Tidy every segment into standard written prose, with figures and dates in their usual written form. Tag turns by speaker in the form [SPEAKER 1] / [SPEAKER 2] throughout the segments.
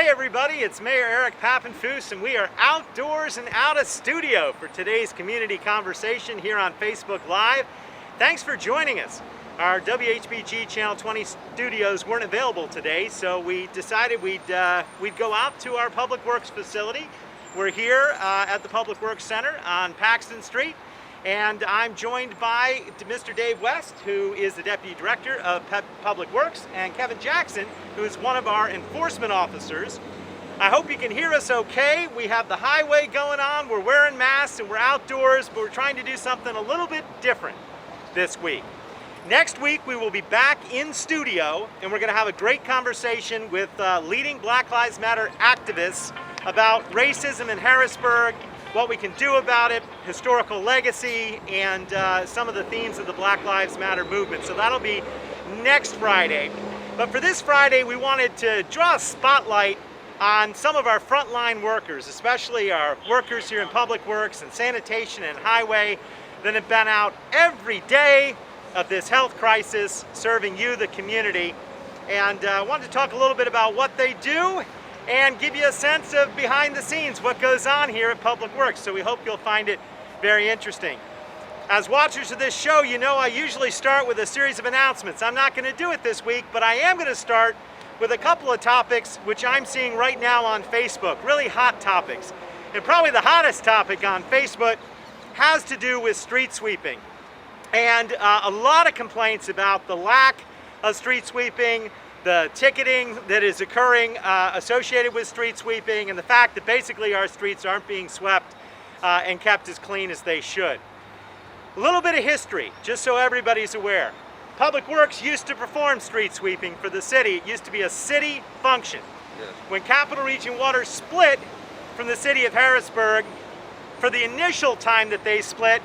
[SPEAKER 1] Hi everybody, it's Mayor Eric Pappenfuss and we are outdoors and out of studio for today's community conversation here on Facebook Live. Thanks for joining us. Our WHBG Channel 20 studios weren't available today, so we decided we'd go out to our Public Works facility. We're here at the Public Works Center on Paxton Street, and I'm joined by Mr. Dave West, who is the Deputy Director of Public Works, and Kevin Jackson, who is one of our enforcement officers. I hope you can hear us okay. We have the highway going on, we're wearing masks, and we're outdoors, but we're trying to do something a little bit different this week. Next week, we will be back in studio, and we're going to have a great conversation with leading Black Lives Matter activists about racism in Harrisburg, what we can do about it, historical legacy, and some of the themes of the Black Lives Matter movement. So that'll be next Friday. But for this Friday, we wanted to draw a spotlight on some of our frontline workers, especially our workers here in Public Works and sanitation and highway that have been out every day of this health crisis, serving you, the community. And I wanted to talk a little bit about what they do and give you a sense of behind the scenes, what goes on here at Public Works. So we hope you'll find it very interesting. As watchers of this show, you know I usually start with a series of announcements. I'm not going to do it this week, but I am going to start with a couple of topics which I'm seeing right now on Facebook, really hot topics. And probably the hottest topic on Facebook has to do with street sweeping. And a lot of complaints about the lack of street sweeping, the ticketing that is occurring associated with street sweeping, and the fact that basically our streets aren't being swept and kept as clean as they should. A little bit of history, just so everybody's aware. Public Works used to perform street sweeping for the city. It used to be a city function. Yes. When Capital Region Water split from the city of Harrisburg, for the initial time that they split,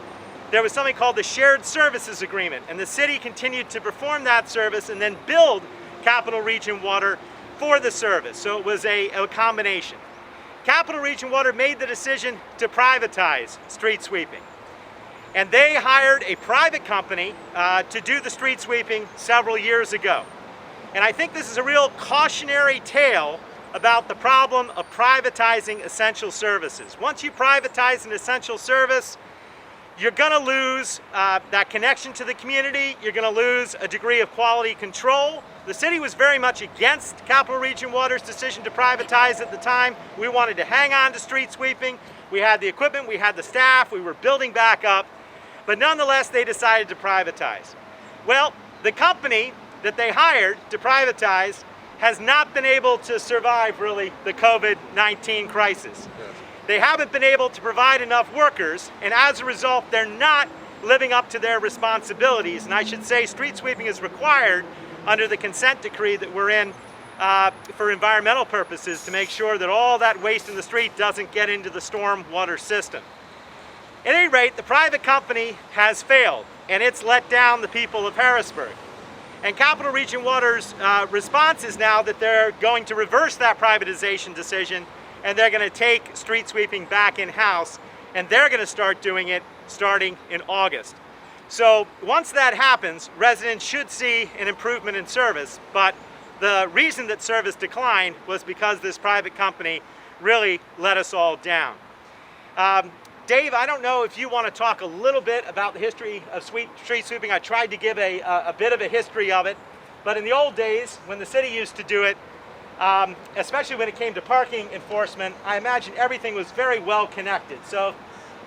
[SPEAKER 1] there was something called the Shared Services Agreement, and the city continued to perform that service and then build Capital Region Water for the service. So it was a combination. Capital Region Water made the decision to privatize street sweeping. And they hired a private company to do the street sweeping several years ago. And I think this is a real cautionary tale about the problem of privatizing essential services. Once you privatize an essential service, you're going to lose that connection to the community. You're going to lose a degree of quality control. The city was very much against Capital Region Water's decision to privatize at the time. We wanted to hang on to street sweeping. We had the equipment, we had the staff, we were building back up. But nonetheless, they decided to privatize. Well, the company that they hired to privatize has not been able to survive, really, the COVID-19 crisis. Yes. They haven't been able to provide enough workers, and as a result, they're not living up to their responsibilities. And I should say street sweeping is required under the consent decree that we're in for environmental purposes to make sure that all that waste in the street doesn't get into the storm water system. At any rate, the private company has failed, and it's let down the people of Harrisburg. And Capital Region Water's response is now that they're going to reverse that privatization decision, and they're going to take street sweeping back in-house, and they're going to start doing it starting in August. So once that happens, residents should see an improvement in service, but the reason that service declined was because this private company really let us all down. Dave, I don't know if you want to talk a little bit about the history of street sweeping. I tried to give a bit of a history of it, but in the old days, when the city used to do it, especially when it came to parking enforcement, I imagine everything was very well connected. So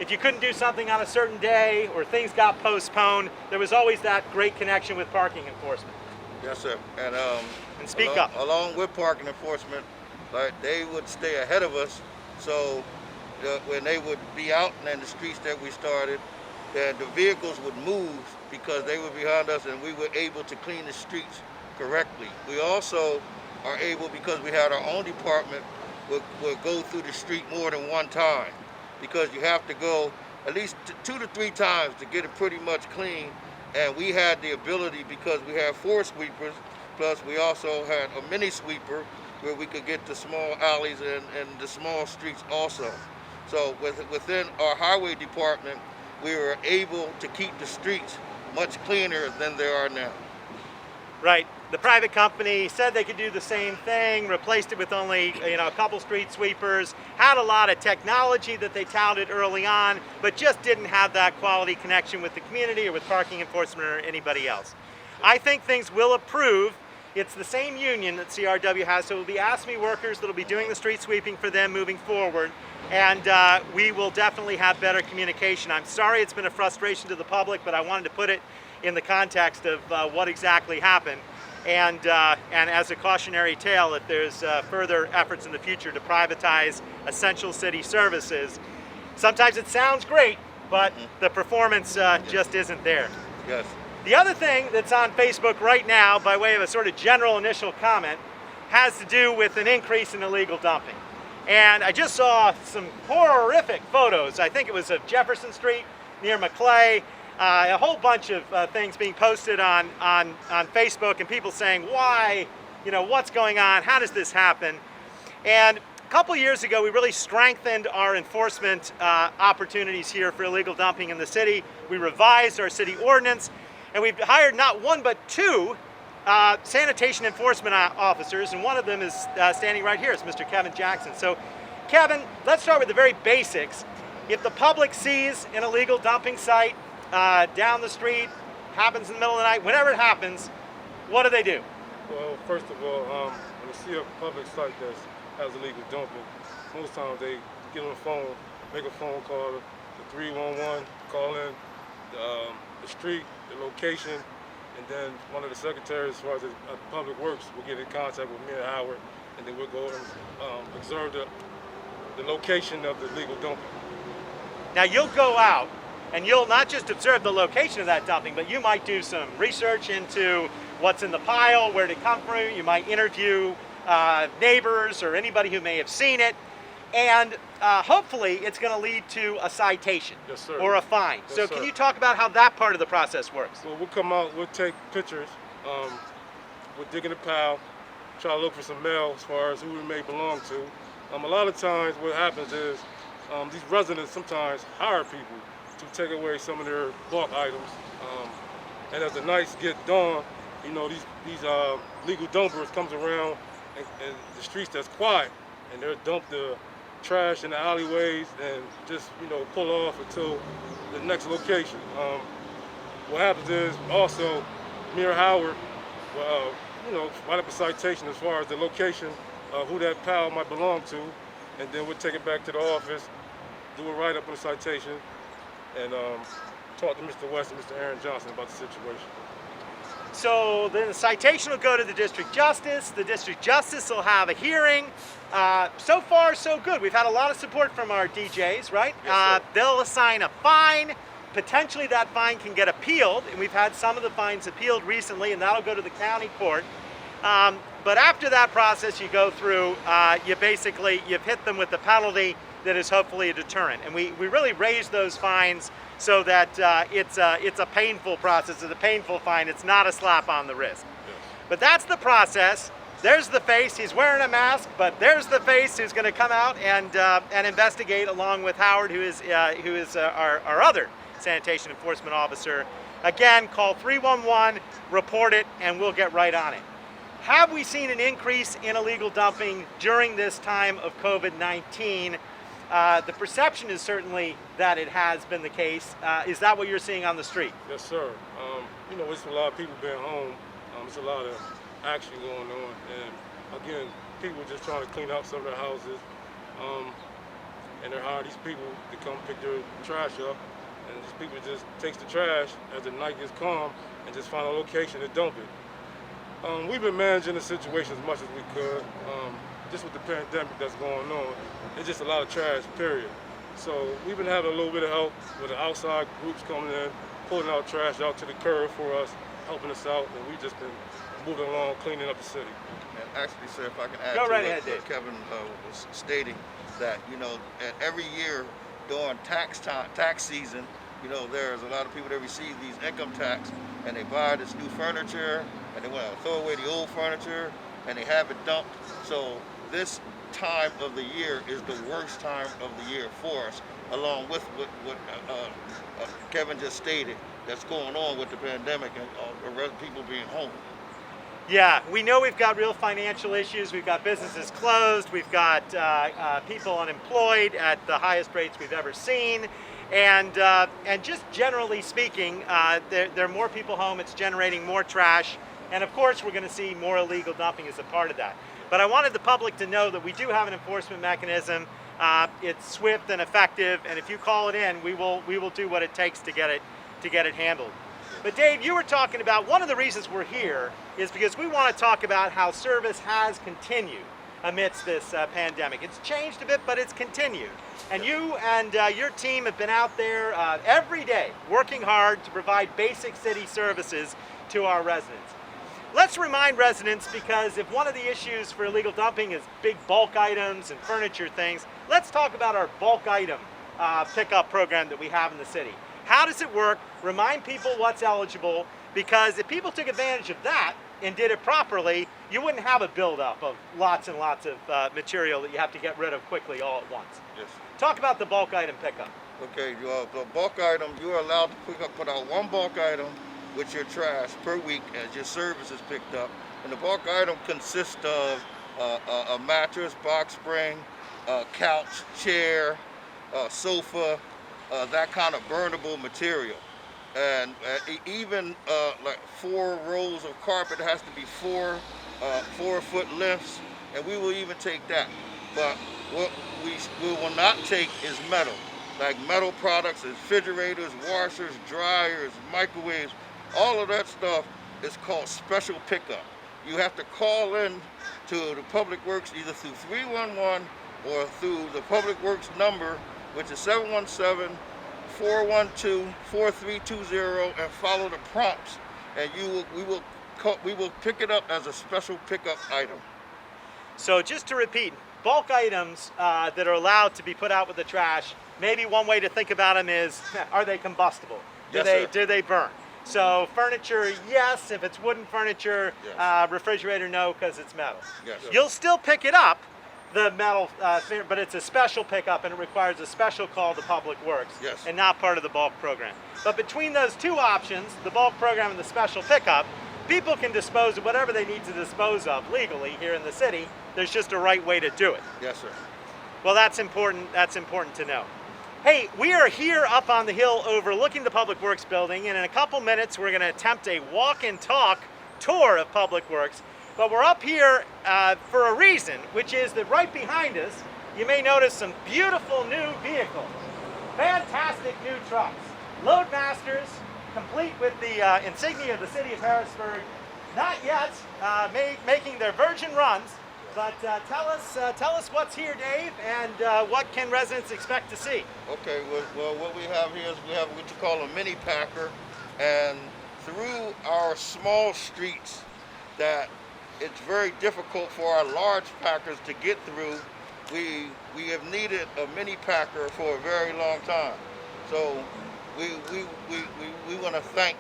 [SPEAKER 1] if you couldn't do something on a certain day or things got postponed, there was always that great connection with parking enforcement.
[SPEAKER 2] Yes, sir. And
[SPEAKER 1] speak up.
[SPEAKER 2] Along with parking enforcement, they would stay ahead of us. So when they would be out in the streets that we started, the vehicles would move because they were behind us, and we were able to clean the streets correctly. We also are able, because we had our own department, we'll go through the street more than one time, because you have to go at least 2 to 3 times to get it pretty much clean. And we had the ability, because we had 4 sweepers, plus we also had a mini sweeper where we could get the small alleys and the small streets also. So within our highway department, we were able to keep the streets much cleaner than they are now.
[SPEAKER 1] Right. The private company said they could do the same thing, replaced it with only a couple street sweepers, had a lot of technology that they touted early on, but just didn't have that quality connection with the community or with parking enforcement or anybody else. I think things will improve. It's the same union that CRW has, so it will be ASME workers that will be doing the street sweeping for them moving forward, and we will definitely have better communication. I'm sorry it's been a frustration to the public, but I wanted to put it in the context of what exactly happened, and as a cautionary tale, if there's further efforts in the future to privatize essential city services, sometimes it sounds great, but the performance just isn't there.
[SPEAKER 2] Yes.
[SPEAKER 1] The other thing that's on Facebook right now, by way of a sort of general initial comment, has to do with an increase in illegal dumping. And I just saw some horrific photos. I think it was of Jefferson Street near Maclay. A whole bunch of things being posted on Facebook, and people saying, why, what's going on, how does this happen? And a couple years ago, we really strengthened our enforcement opportunities here for illegal dumping in the city. We revised our city ordinance, and we've hired not one but two sanitation enforcement officers, and one of them is standing right here. It's Mr. Kevin Jackson. So, Kevin, let's start with the very basics. If the public sees an illegal dumping site down the street, happens in the middle of the night, whenever it happens, what do they do?
[SPEAKER 3] Well, first of all, when you see a public site that has illegal dumping, most times they get on the phone, make a phone call to 311, call in the street, the location, and then one of the secretaries, as far as the public works, will get in contact with me and Howard, and then we'll go and observe the location of the illegal dumping.
[SPEAKER 1] Now you'll go out and you'll not just observe the location of that dumping, but you might do some research into what's in the pile, where did it come from. You might interview neighbors or anybody who may have seen it, and hopefully it's going to lead to a citation.
[SPEAKER 3] Yes, sir.
[SPEAKER 1] Or a fine.
[SPEAKER 3] Yes,
[SPEAKER 1] so
[SPEAKER 3] sir.
[SPEAKER 1] Can you talk about how that part of the process works?
[SPEAKER 3] Well, we'll come out, we'll take pictures, we'll dig in the pile, try to look for some mail as far as who it may belong to. A lot of times what happens is these residents sometimes hire people to take away some of their bulk items. And as the nights get dawn, these legal dumpers comes around and the streets that's quiet, and they'll dump the trash in the alleyways and just pull off until the next location. What happens is also me or Howard write up a citation as far as the location of who that pile might belong to, and then we'll take it back to the office, do a write-up on the citation, and talk to Mr. West and Mr. Aaron Johnson about the situation.
[SPEAKER 1] So then the citation will go to the district justice. The district justice will have a hearing. So far, so good. We've had a lot of support from our DJs, right?
[SPEAKER 3] Yes,
[SPEAKER 1] they'll assign a fine. Potentially that fine can get appealed, and we've had some of the fines appealed recently, and that'll go to the county court. But after that process you go through, you've hit them with the penalty that is hopefully a deterrent. And we really raise those fines so that it's a painful process. It's a painful fine. It's not a slap on the wrist.
[SPEAKER 3] Yes.
[SPEAKER 1] But that's the process. There's the face. He's wearing a mask, but there's the face who's going to come out and investigate along with Howard, who is our other sanitation enforcement officer. Again, call 311, report it, and we'll get right on it. Have we seen an increase in illegal dumping during this time of COVID-19? The perception is certainly that it has been the case. Is that what you're seeing on the street?
[SPEAKER 3] Yes, sir. It's a lot of people being home. It's a lot of action going on, and again, people just trying to clean up some of their houses, and they're hiring these people to come pick their trash up, and these people just takes the trash as the night gets calm and just find a location to dump it. We've been managing the situation as much as we could. Just with the pandemic that's going on, it's just a lot of trash, period. So we've been having a little bit of help with the outside groups coming in, pulling out trash out to the curb for us, helping us out, and we've just been moving along, cleaning up the city.
[SPEAKER 2] And actually, sir, if I can add
[SPEAKER 1] Go
[SPEAKER 2] to
[SPEAKER 1] right
[SPEAKER 2] what,
[SPEAKER 1] ahead, Dave.
[SPEAKER 2] what Kevin was stating, that and every year during tax season, there's a lot of people that receive these income tax, and they buy this new furniture, and they want to throw away the old furniture, and they have it dumped. So this time of the year is the worst time of the year for us, along with what Kevin just stated, that's going on with the pandemic and people being home.
[SPEAKER 1] Yeah, we know we've got real financial issues. We've got businesses closed. We've got people unemployed at the highest rates we've ever seen. And just generally speaking, there are more people home. It's generating more trash. And of course, we're going to see more illegal dumping as a part of that. But I wanted the public to know that we do have an enforcement mechanism. It's swift and effective. And if you call it in, we will do what it takes to get it handled. But Dave, you were talking about one of the reasons we're here is because we want to talk about how service has continued amidst this pandemic. It's changed a bit, but it's continued. And you and your team have been out there every day working hard to provide basic city services to our residents. Let's remind residents, because if one of the issues for illegal dumping is big bulk items and furniture things, let's talk about our bulk item pickup program that we have in the city. How does it work? Remind people what's eligible, because if people took advantage of that and did it properly, you wouldn't have a buildup of lots and lots of material that you have to get rid of quickly all at once.
[SPEAKER 2] Yes.
[SPEAKER 1] Talk about the bulk item pickup.
[SPEAKER 2] Okay, the bulk item, you're allowed to put out one bulk item with your trash per week as your service is picked up. And the bulk item consists of a mattress, box spring, couch, chair, sofa, that kind of burnable material. And even like 4 rolls of carpet has to be 4 4-foot lengths, and we will even take that. But what we will not take is metal, like metal products, refrigerators, washers, dryers, microwaves. All of that stuff is called special pickup. You have to call in to the Public Works either through 311 or through the Public Works number, which is 717-412-4320, and follow the prompts, and we will pick it up as a special pickup item.
[SPEAKER 1] So just to repeat, bulk items that are allowed to be put out with the trash, maybe one way to think about them is, are they combustible? Do they burn? So furniture, yes. If it's wooden furniture, yes. Refrigerator, no, because it's metal.
[SPEAKER 2] Yes.
[SPEAKER 1] You'll still pick it up, the metal, but it's a special pickup, and it requires a special call to Public Works,
[SPEAKER 2] yes.
[SPEAKER 1] and not part of the bulk program. But between those two options, the bulk program and the special pickup, people can dispose of whatever they need to dispose of legally here in the city. There's just a right way to do it.
[SPEAKER 2] Yes, sir.
[SPEAKER 1] Well, that's important. That's important to know. Hey, we are here up on the hill overlooking the Public Works building, and in a couple minutes we're going to attempt a walk and talk tour of Public Works. But we're up here for a reason, which is that right behind us, you may notice some beautiful new vehicles. Fantastic new trucks. Loadmasters, complete with the insignia of the city of Harrisburg. Not yet making their virgin runs, but tell us what's here, Dave, and what can residents expect to see?
[SPEAKER 2] Okay, well, what we have here is we have what you call a mini packer, and through our small streets that it's very difficult for our large packers to get through, we have needed a mini packer for a very long time. So we want to thank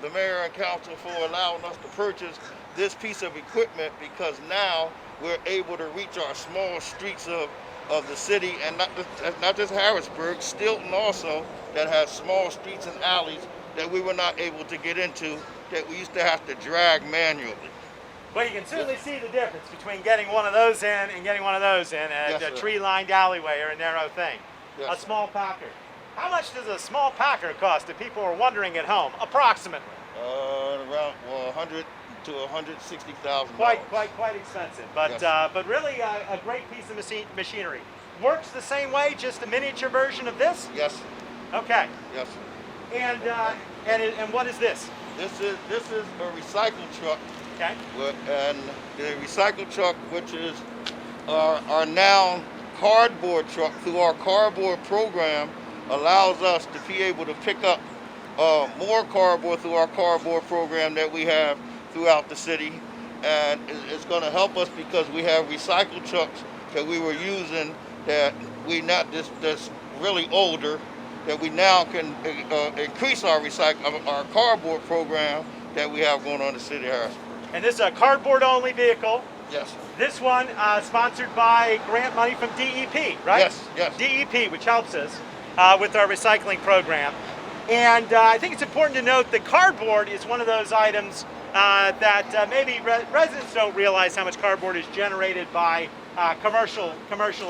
[SPEAKER 2] the mayor and council for allowing us to purchase this piece of equipment, because now we're able to reach our small streets of the city, and not just Harrisburg, Stilton also, that has small streets and alleys that we were not able to get into, that we used to have to drag manually.
[SPEAKER 1] Well, you can certainly see the difference between getting one of those in and getting one of those in a tree-lined alleyway or a narrow thing.
[SPEAKER 2] Yes.
[SPEAKER 1] A small packer. How much does a small packer cost, if people are wondering at home, approximately?
[SPEAKER 2] Around 100 to 160,000.
[SPEAKER 1] Quite expensive, but
[SPEAKER 2] yes.
[SPEAKER 1] But really a great piece of machinery. Works the same way, just a miniature version of this?
[SPEAKER 2] Yes.
[SPEAKER 1] Okay.
[SPEAKER 2] Yes.
[SPEAKER 1] And what is this?
[SPEAKER 2] This is a recycle truck.
[SPEAKER 1] Okay.
[SPEAKER 2] And the recycle truck, which is our now cardboard truck, through our cardboard program, allows us to be able to pick up more cardboard through our cardboard program that we have throughout the city. And it's going to help us because we have recycle trucks that we were using that we not that's really older, that we now can increase our cardboard program that we have going on in the city of Harrisburg.
[SPEAKER 1] And this is a cardboard-only vehicle.
[SPEAKER 2] Yes.
[SPEAKER 1] This one sponsored by grant money from DEP, right?
[SPEAKER 2] Yes, yes.
[SPEAKER 1] DEP, which helps us with our recycling program. And I think it's important to note that cardboard is one of those items that maybe residents don't realize how much cardboard is generated by commercial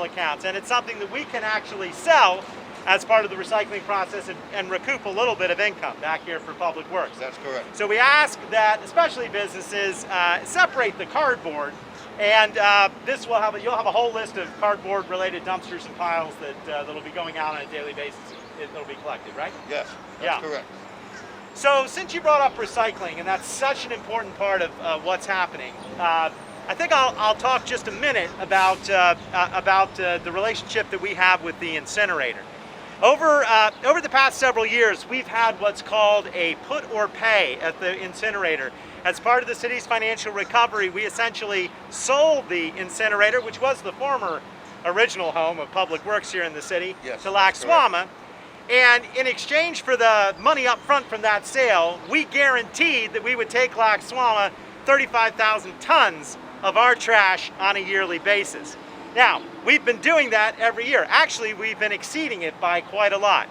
[SPEAKER 1] accounts, and it's something that we can actually sell as part of the recycling process and recoup a little bit of income back here for Public Works.
[SPEAKER 2] That's correct.
[SPEAKER 1] So we ask that, especially businesses, separate the cardboard, and you'll have a whole list of cardboard-related dumpsters and piles that'll be going out on a daily basis. It'll be collected, right?
[SPEAKER 2] Yes, that's correct.
[SPEAKER 1] So since you brought up recycling, and that's such an important part of what's happening, I think I'll talk just a minute about the relationship that we have with the incinerator. Over the past several years, we've had what's called a put or pay at the incinerator. As part of the city's financial recovery, we essentially sold the incinerator, which was the former original home of Public Works here in the city, to Laxwama. And in exchange for the money up front from that sale, we guaranteed that we would take Laxwama 35,000 tons of our trash on a yearly basis. Now, we've been doing that every year. Actually, we've been exceeding it by quite a lot.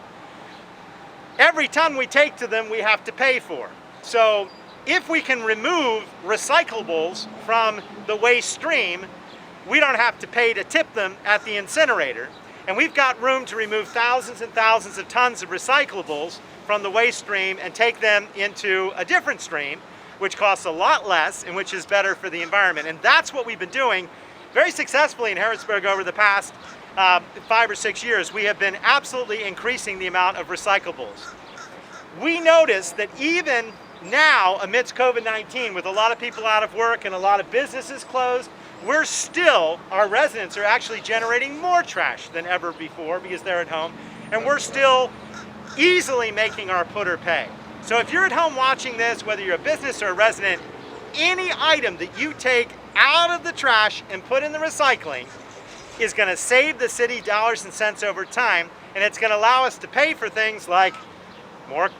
[SPEAKER 1] Every ton we take to them, we have to pay for. So if we can remove recyclables from the waste stream, we don't have to pay to tip them at the incinerator. And we've got room to remove thousands and thousands of tons of recyclables from the waste stream and take them into a different stream, which costs a lot less and which is better for the environment. And that's what we've been doing very successfully in Harrisburg over the past 5 or 6 years. We have been absolutely increasing the amount of recyclables. We noticed that even now, amidst COVID-19, with a lot of people out of work and a lot of businesses closed, our residents are actually generating more trash than ever before because they're at home, and we're still easily making our put or pay. So if you're at home watching this, whether you're a business or a resident, any item that you take out of the trash and put in the recycling is going to save the city dollars and cents over time, and it's going to allow us to pay for things like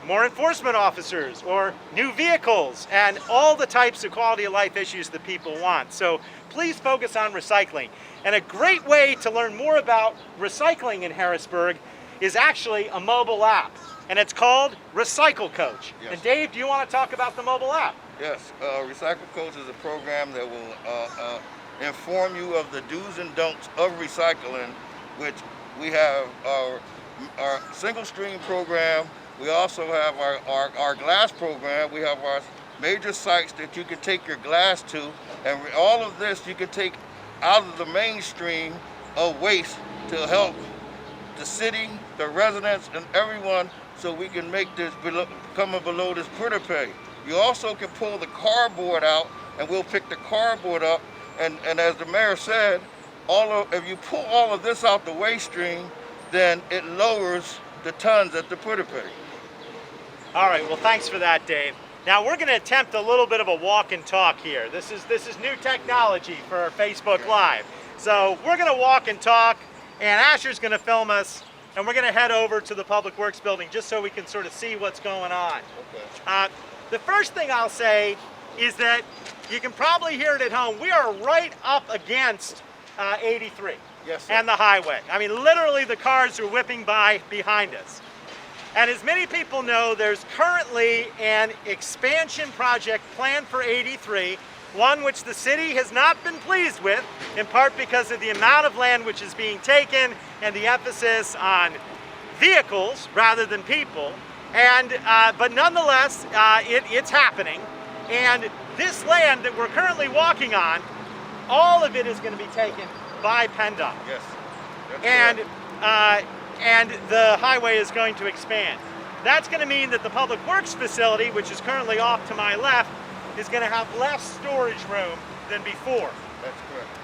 [SPEAKER 1] more enforcement officers or new vehicles and all the types of quality of life issues that people want. So please focus on recycling. And a great way to learn more about recycling in Harrisburg is actually a mobile app, and it's called Recycle Coach.
[SPEAKER 2] Yes.
[SPEAKER 1] And Dave, do you want to talk about the mobile app?
[SPEAKER 2] Yes, Recycle Coach is a program that will inform you of the do's and don'ts of recycling, which we have our single stream program. We also have our glass program. We have our major sites that you can take your glass to, and all of this you can take out of the mainstream of waste to help the city, the residents, and everyone, so we can make this come below this put or pay. You also can pull the cardboard out, and we'll pick the cardboard up, and as the mayor said, if you pull all of this out the waste stream, then it lowers the tons at the put or pay.
[SPEAKER 1] All right, well, thanks for that, Dave. Now we're going to attempt a little bit of a walk and talk here. This is new technology for Facebook Live. So we're going to walk and talk, and Asher's going to film us, and we're going to head over to the Public Works building just so we can sort of see what's going on.
[SPEAKER 2] Okay.
[SPEAKER 1] The first thing I'll say is that you can probably hear it at home. We are right up against 83 and the highway. I mean, literally the cars are whipping by behind us. And as many people know, there's currently an expansion project planned for 83, one which the city has not been pleased with, in part because of the amount of land which is being taken and the emphasis on vehicles rather than people. And but nonetheless, it's happening. And this land that we're currently walking on, all of it is going to be taken by PennDOT.
[SPEAKER 2] Yes.
[SPEAKER 1] And the highway is going to expand. That's going to mean that the Public Works facility, which is currently off to my left, is going to have less storage room than before.
[SPEAKER 2] That's correct.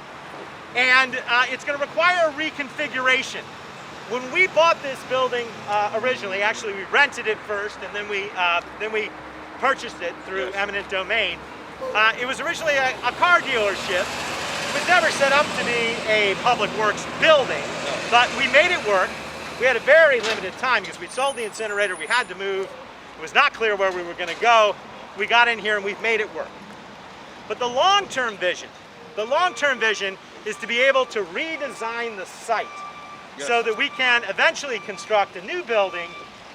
[SPEAKER 1] And it's going to require a reconfiguration. When we bought this building originally, actually we rented it first, and then we purchased it through eminent domain. It was originally a car dealership. It was never set up to be a Public Works building, but we made it work. We had a very limited time because we sold the incinerator, we had to move. It was not clear where we were going to go. We got in here and we've made it work. But the long-term vision is to be able to redesign the site so that we can eventually construct a new building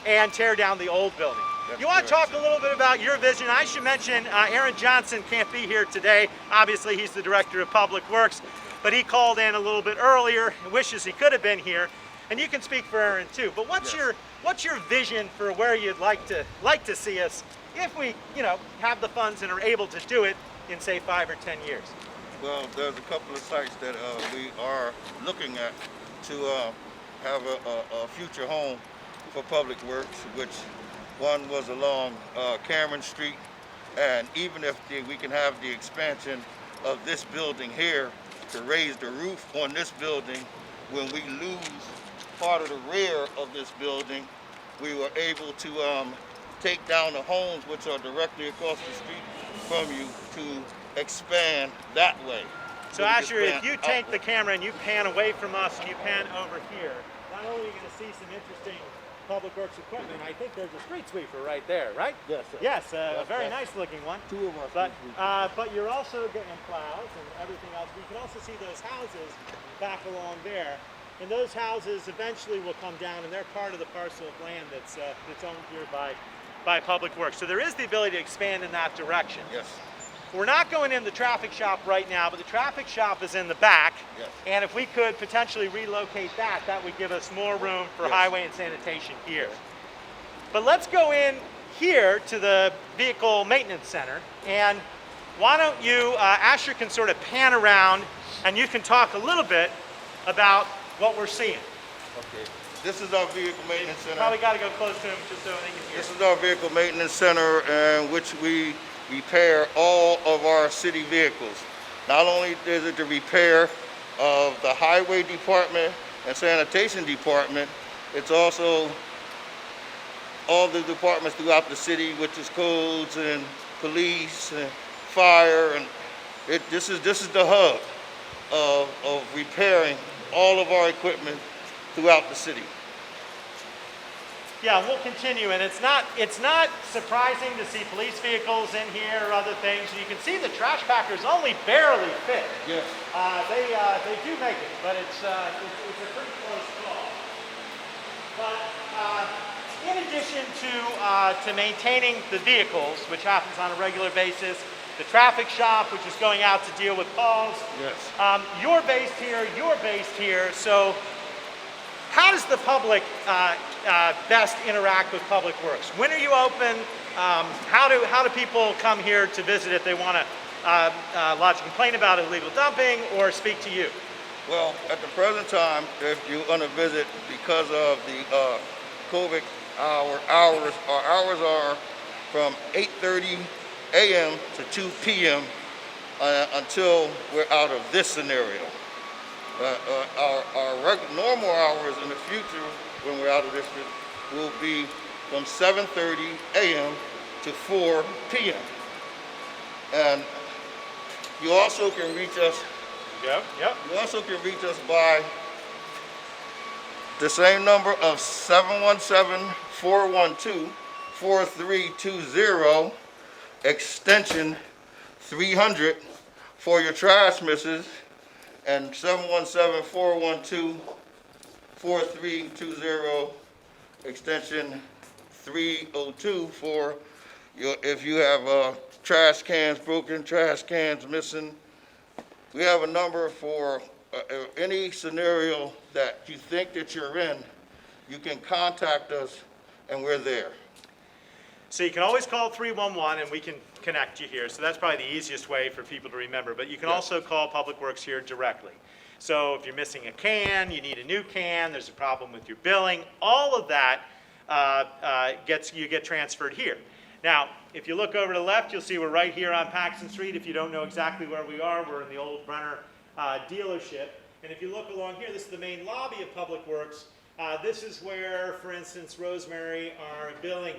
[SPEAKER 1] and tear down the old building.
[SPEAKER 2] That's
[SPEAKER 1] You want to
[SPEAKER 2] correct.
[SPEAKER 1] talk a little bit about your vision? I should mention Aaron Johnson can't be here today. Obviously, he's the Director of Public Works, but he called in a little bit earlier and wishes he could have been here. And you can speak for Aaron too. But what's
[SPEAKER 2] Yes.
[SPEAKER 1] your vision for where you'd like to see us if we, have the funds and are able to do it in say 5 or 10 years?
[SPEAKER 2] Well, there's a couple of sites that we are looking at to have a future home for Public Works, which one was along Cameron Street, and even if we can have the expansion of this building here to raise the roof on this building, when we lose part of the rear of this building, we were able to take down the homes which are directly across the street from you to expand that way.
[SPEAKER 1] So Asher, if you take the camera and you pan away from us and you pan over here, not only are you going to see some interesting Public Works equipment, I think there's a street sweeper right there, right?
[SPEAKER 2] Yes, sir.
[SPEAKER 1] Yes, a very nice looking one.
[SPEAKER 2] Two of us.
[SPEAKER 1] But you're also getting plows and everything else. You can also see those houses back along there. And those houses eventually will come down, and they're part of the parcel of land that's owned here by Public Works. So there is the ability to expand in that direction.
[SPEAKER 2] Yes.
[SPEAKER 1] We're not going in the traffic shop right now, but the traffic shop is in the back.
[SPEAKER 2] Yes.
[SPEAKER 1] And if we could potentially relocate that, that would give us more room for
[SPEAKER 2] Yes.
[SPEAKER 1] highway and sanitation here. But let's go in here to the Vehicle Maintenance Center. And why don't you, Asher can sort of pan around and you can talk a little bit about what we're seeing.
[SPEAKER 2] Okay. This is our Vehicle Maintenance Center.
[SPEAKER 1] Probably got to go close to him just so they can hear.
[SPEAKER 2] This is our Vehicle Maintenance Center in which we repair all of our city vehicles. Not only is it the repair of the Highway Department and Sanitation Department, it's also all the departments throughout the city, which is codes and police and fire, and this is the hub of repairing all of our equipment throughout the city.
[SPEAKER 1] Yeah, we'll continue, and it's not surprising to see police vehicles in here or other things. You can see the trash packers only barely fit.
[SPEAKER 2] Yes.
[SPEAKER 1] They do make it, but it's a pretty close call. But in addition to maintaining the vehicles, which happens on a regular basis, the traffic shop, which is going out to deal with calls.
[SPEAKER 2] Yes.
[SPEAKER 1] You're based here, so how does the public best interact with Public Works? When are you open? How do people come here to visit if they want to lodge a complaint about illegal dumping or speak to you?
[SPEAKER 2] Well, at the present time, if you want to visit, because of the COVID hours, our hours are from 8:30 a.m. to 2 p.m. Until we're out of this scenario. Our normal hours in the future, when we're out of this, will be from 7:30 a.m. to 4 p.m. And you also can reach us.
[SPEAKER 1] Yep.
[SPEAKER 2] You also can reach us by the same number of 717-412-4320, extension 300 for your trash misses, and 717-412-4320, extension 302 for if you have trash cans broken, trash cans missing. We have a number for any scenario that you think that you're in. You can contact us, and we're there.
[SPEAKER 1] So you can always call 311 and we can connect you here. So that's probably the easiest way for people to remember. But you can also call Public Works here directly. So if you're missing a can, you need a new can, there's a problem with your billing, all of that you get transferred here. Now, if you look over to the left, you'll see we're right here on Paxton Street. If you don't know exactly where we are, we're in the old Brenner dealership. And if you look along here, this is the main lobby of Public Works. This is where, for instance, Rosemary, our billing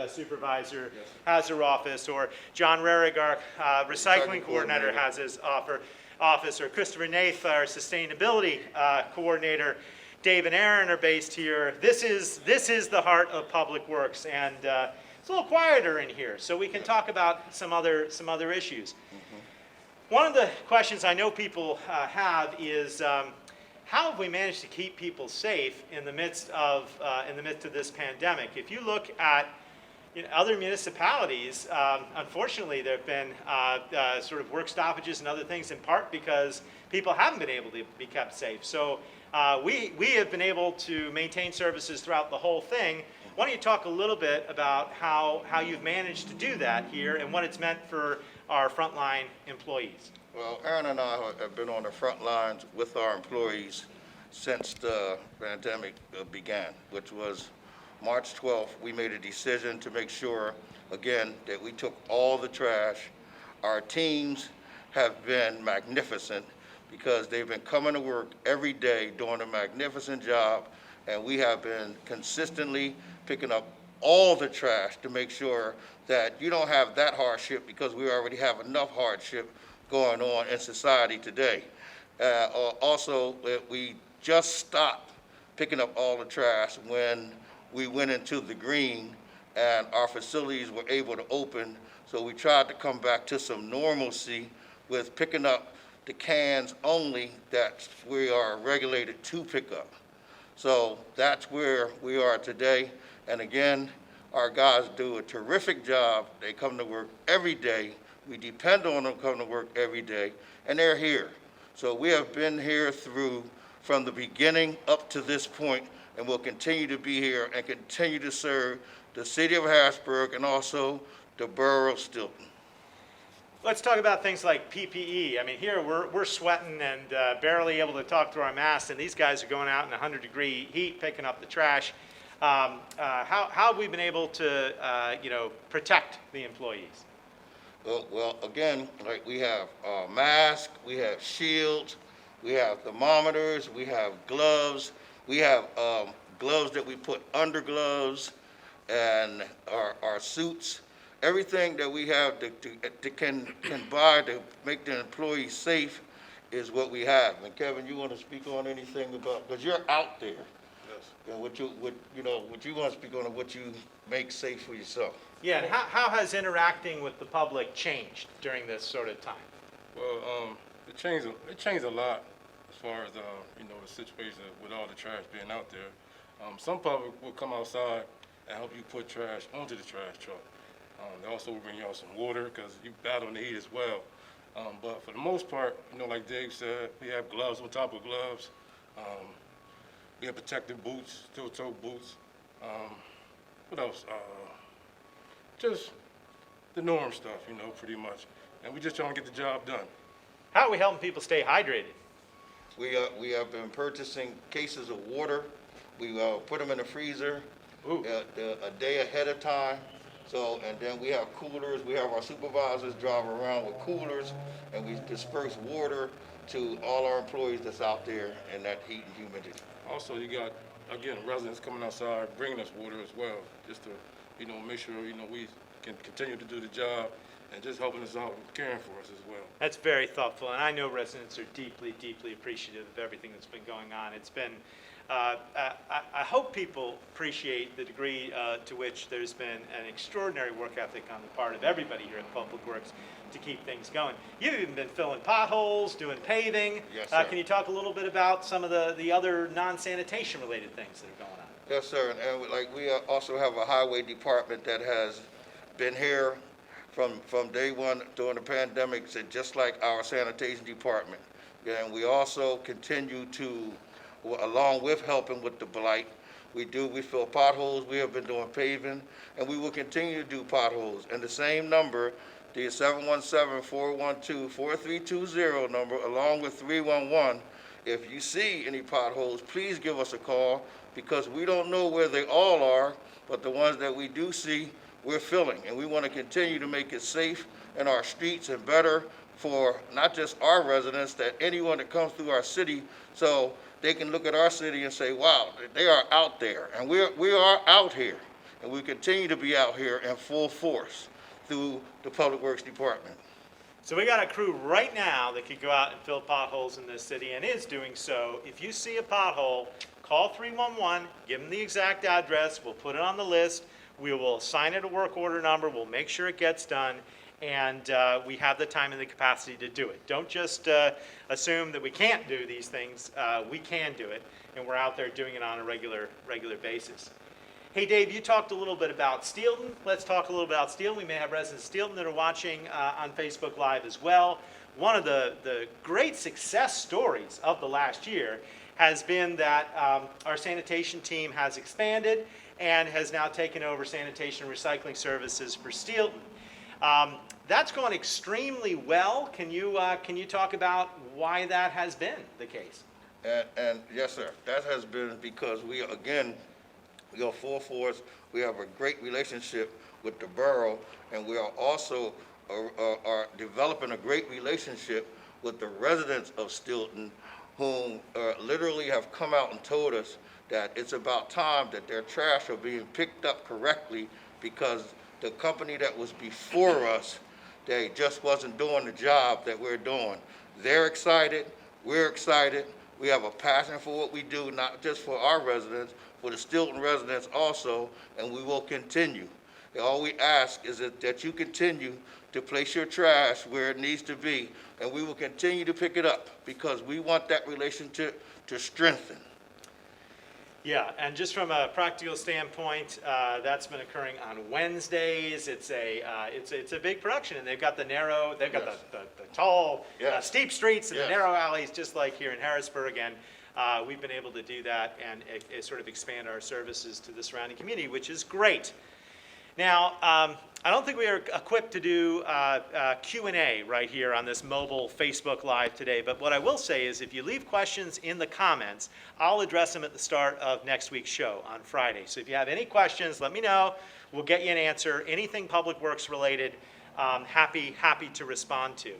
[SPEAKER 1] supervisor, has her office, or John Rehrig, our recycling coordinator, has his office, or Christopher Nath, our sustainability coordinator. Dave and Aaron are based here. This is the heart of Public Works, and it's a little quieter in here, so we can talk about some other issues. One of the questions I know people have is, how have we managed to keep people safe in the midst of this pandemic? If you look at other municipalities, unfortunately, there have been sort of work stoppages and other things, in part because people haven't been able to be kept safe. So we have been able to maintain services throughout the whole thing. Why don't you talk a little bit about how you've managed to do that here and what it's meant for our frontline employees?
[SPEAKER 2] Well, Aaron and I have been on the front lines with our employees since the pandemic began, which was March 12th. We made a decision to make sure, again, that we took all the trash. Our teams have been magnificent because they've been coming to work every day doing a magnificent job, and we have been consistently picking up all the trash to make sure that you don't have that hardship, because we already have enough hardship going on in society today. Also, we just stopped picking up all the trash when we went into the green and our facilities were able to open. So we tried to come back to some normalcy with picking up the cans only that we are regulated to pick up. So that's where we are today. And again, our guys do a terrific job. They come to work every day. We depend on them coming to work every day, and they're here. So we have been here from the beginning up to this point, and we'll continue to be here and continue to serve the city of Harrisburg and also the borough of Stilton.
[SPEAKER 1] Let's talk about things like PPE. I mean, here we're sweating and barely able to talk through our masks, and these guys are going out in 100-degree heat picking up the trash. How have we been able to, protect the employees?
[SPEAKER 2] Well, again, like we have masks, we have shields, we have thermometers, we have gloves, we have gloves that we put under gloves, and our suits. Everything that we have to can buy to make the employees safe is what we have. And Kevin, you want to speak on anything about, because you're out there.
[SPEAKER 3] Yes.
[SPEAKER 2] And what you want to speak on what you make safe for yourself.
[SPEAKER 1] Yeah, and how has interacting with the public changed during this sort of time?
[SPEAKER 3] Well, it changed a lot as far as the situation with all the trash being out there. Some public will come outside and help you put trash onto the trash truck. They also will bring y'all some water because you battle in the heat as well. But for the most part, like Dave said, we have gloves on top of gloves. We have protective boots, steel-toe boots. What else? Just the norm stuff, pretty much. And we just trying to get the job done.
[SPEAKER 1] How are we helping people stay hydrated?
[SPEAKER 2] We have been purchasing cases of water. We put them in the freezer a day ahead of time. So, and then we have coolers. We have our supervisors drive around with coolers, and we disperse water to all our employees that's out there in that heat and humidity.
[SPEAKER 3] Also, you got, again, residents coming outside bringing us water as well, just to, make sure, we can continue to do the job and just helping us out and caring for us as well.
[SPEAKER 1] That's very thoughtful, and I know residents are deeply, deeply appreciative of everything that's been going on. It's been, I hope people appreciate the degree to which there's been an extraordinary work ethic on the part of everybody here at Public Works to keep things going. You've even been filling potholes, doing paving.
[SPEAKER 2] Yes, sir.
[SPEAKER 1] Can you talk a little bit about some of the other non-sanitation related things that are going on?
[SPEAKER 2] Yes, sir. And we also have a highway department that has been here from day one during the pandemic, just like our sanitation department. And we also continue to, along with helping with the blight, we fill potholes. We have been doing paving, and we will continue to do potholes. And the same number, the 717-412-4320 number, along with 311. If you see any potholes, please give us a call, because we don't know where they all are, but the ones that we do see, we're filling. And we want to continue to make it safe in our streets and better for not just our residents, that anyone that comes through our city, so they can look at our city and say, wow, they are out there. And we are out here, and we continue to be out here in full force through the Public Works Department.
[SPEAKER 1] So we got a crew right now that could go out and fill potholes in this city and is doing so. If you see a pothole, call 311, give them the exact address, we'll put it on the list, we will assign it a work order number, we'll make sure it gets done, and we have the time and the capacity to do it. Don't just assume that we can't do these things. We can do it, and we're out there doing it on a regular basis. Hey Dave, you talked a little bit about Steelton. Let's talk a little bit about Steelton. We may have residents of Steelton that are watching on Facebook Live as well. One of the great success stories of the last year has been that our sanitation team has expanded and has now taken over sanitation and recycling services for Steelton. That's gone extremely well. Can you talk about why that has been the case?
[SPEAKER 2] And yes, sir, that has been because we are full force. We have a great relationship with the borough, and we are also are developing a great relationship with the residents of Steelton, whom literally have come out and told us that it's about time that their trash are being picked up correctly, because the company that was before us, they just wasn't doing the job that we're doing. They're excited, we're excited. We have a passion for what we do, not just for our residents, for the Steelton residents also, and we will continue. And all we ask is that you continue to place your trash where it needs to be, and we will continue to pick it up because we want that relationship to strengthen.
[SPEAKER 1] Yeah, and just from a practical standpoint, that's been occurring on Wednesdays. It's a big production, and they've got the tall,
[SPEAKER 2] Yes.
[SPEAKER 1] steep streets and
[SPEAKER 2] Yes.
[SPEAKER 1] the narrow alleys, just like here in Harrisburg. And we've been able to do that and sort of expand our services to the surrounding community, which is great. Now, I don't think we are equipped to do Q&A right here on this mobile Facebook Live today, but what I will say is if you leave questions in the comments, I'll address them at the start of next week's show on Friday. So if you have any questions, let me know. We'll get you an answer. Anything Public Works related, happy to respond to.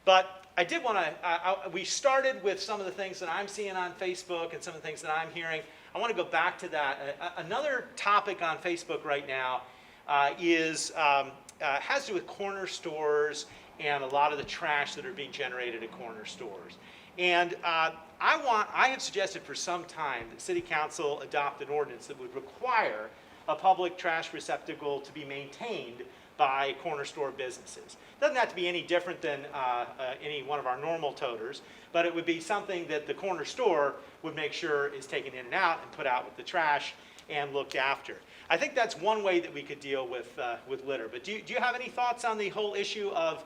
[SPEAKER 1] But I did want to, we started with some of the things that I'm seeing on Facebook and some of the things that I'm hearing. I want to go back to that. Another topic on Facebook right now has to do with corner stores and a lot of the trash that are being generated at corner stores. And I have suggested for some time that City Council adopt an ordinance that would require a public trash receptacle to be maintained by corner store businesses. It doesn't have to be any different than any one of our normal toters, but it would be something that the corner store would make sure is taken in and out and put out with the trash and looked after. I think that's one way that we could deal with litter. But do you have any thoughts on the whole issue of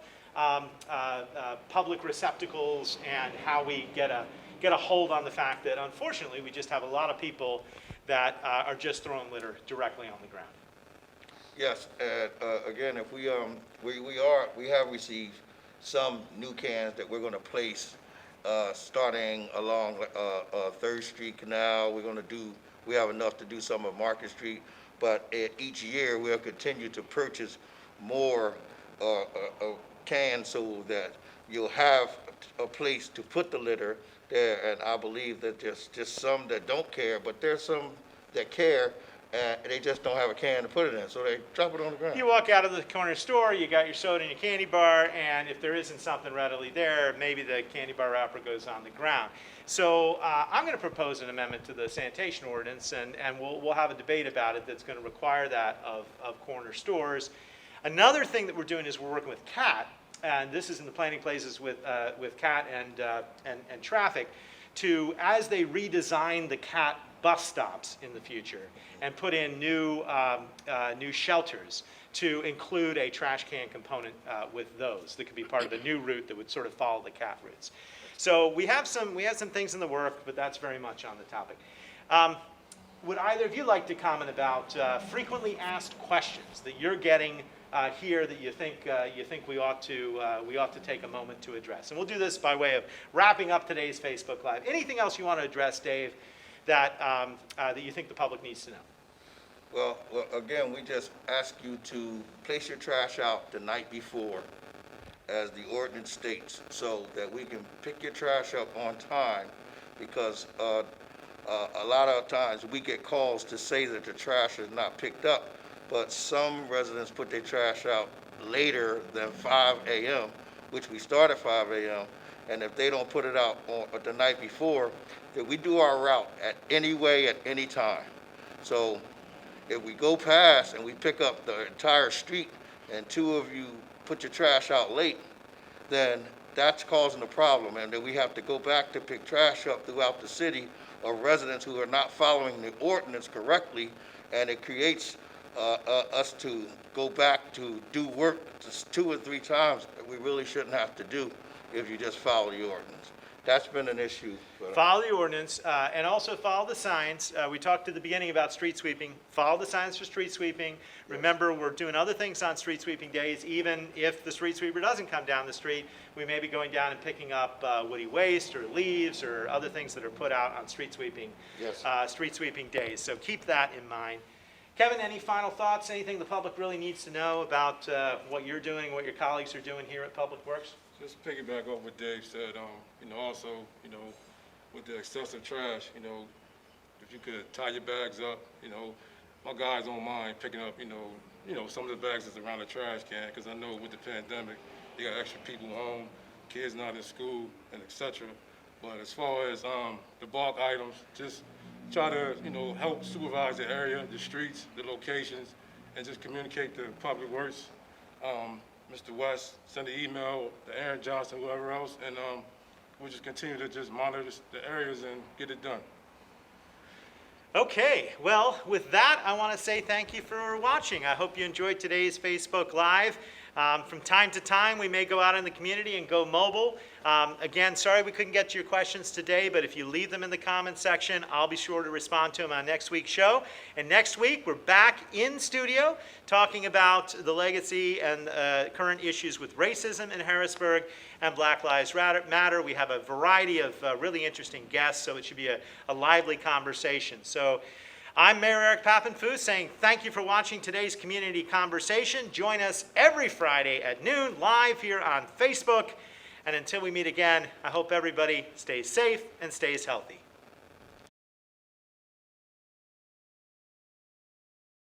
[SPEAKER 1] public receptacles and how we get a hold on the fact that unfortunately we just have a lot of people that are just throwing litter directly on the ground?
[SPEAKER 2] Yes, and again, if we have received some new cans that we're going to place starting along 3rd Street Canal. We have enough to do some of Market Street, but each year we'll continue to purchase more cans so that you'll have a place to put the litter there. And I believe that there's just some that don't care, but there's some that care, and they just don't have a can to put it in, so they drop it on the ground.
[SPEAKER 1] You walk out of the corner store, you got your soda and your candy bar, and if there isn't something readily there, maybe the candy bar wrapper goes on the ground. So I'm going to propose an amendment to the sanitation ordinance, and we'll have a debate about it that's going to require that of corner stores. Another thing that we're doing is we're working with CAT, and this is in the planning places with CAT and traffic, to, as they redesign the CAT bus stops in the future and put in new shelters to include a trash can component with those that could be part of the new route that would sort of follow the CAT routes. So we have some things in the work, but that's very much on the topic. Would either of you like to comment about frequently asked questions that you're getting here that you think we ought to take a moment to address? And we'll do this by way of wrapping up today's Facebook Live. Anything else you want to address, Dave, that you think the public needs to know?
[SPEAKER 2] Well, again, we just ask you to place your trash out the night before, as the ordinance states, so that we can pick your trash up on time, because a lot of times we get calls to say that the trash is not picked up, but some residents put their trash out later than 5 a.m., which we start at 5 a.m., and if they don't put it out on the night before, then we do our route at any time. So if we go past and we pick up the entire street and 2 of you put your trash out late, then that's causing a problem, and then we have to go back to pick trash up throughout the city of residents who are not following the ordinance correctly, and it creates us to go back to do work just 2 or 3 times that we really shouldn't have to do if you just follow the ordinance. That's been an issue.
[SPEAKER 1] Follow the ordinance and also follow the signs. We talked at the beginning about street sweeping. Follow the signs for street sweeping. Remember, we're doing other things on street sweeping days. Even if the street sweeper doesn't come down the street, we may be going down and picking up woody waste or leaves or other things that are put out on street sweeping days. So keep that in mind. Kevin, any final thoughts? Anything the public really needs to know about what you're doing, what your colleagues are doing here at Public Works?
[SPEAKER 3] Just piggyback off what Dave said, also, with the excessive trash, if you could tie your bags up, my guys don't mind picking up, some of the bags that's around the trash can, because I know with the pandemic, you got extra people home, kids not in school, and etc. But as far as the bulk items, just try to, help supervise the area, the streets, the locations, and just communicate to Public Works. Mr. West, send an email to Aaron Johnson, whoever else, and we'll just continue to just monitor the areas and get it done.
[SPEAKER 1] Okay, well, with that, I want to say thank you for watching. I hope you enjoyed today's Facebook Live. From time to time, we may go out in the community and go mobile. Again, sorry we couldn't get to your questions today, but if you leave them in the comment section, I'll be sure to respond to them on next week's show. And next week, we're back in studio talking about the legacy and current issues with racism in Harrisburg and Black Lives Matter. We have a variety of really interesting guests, so it should be a lively conversation. So I'm Mayor Eric Pappenfuss saying thank you for watching today's community conversation. Join us every Friday at noon live here on Facebook. And until we meet again, I hope everybody stays safe and stays healthy.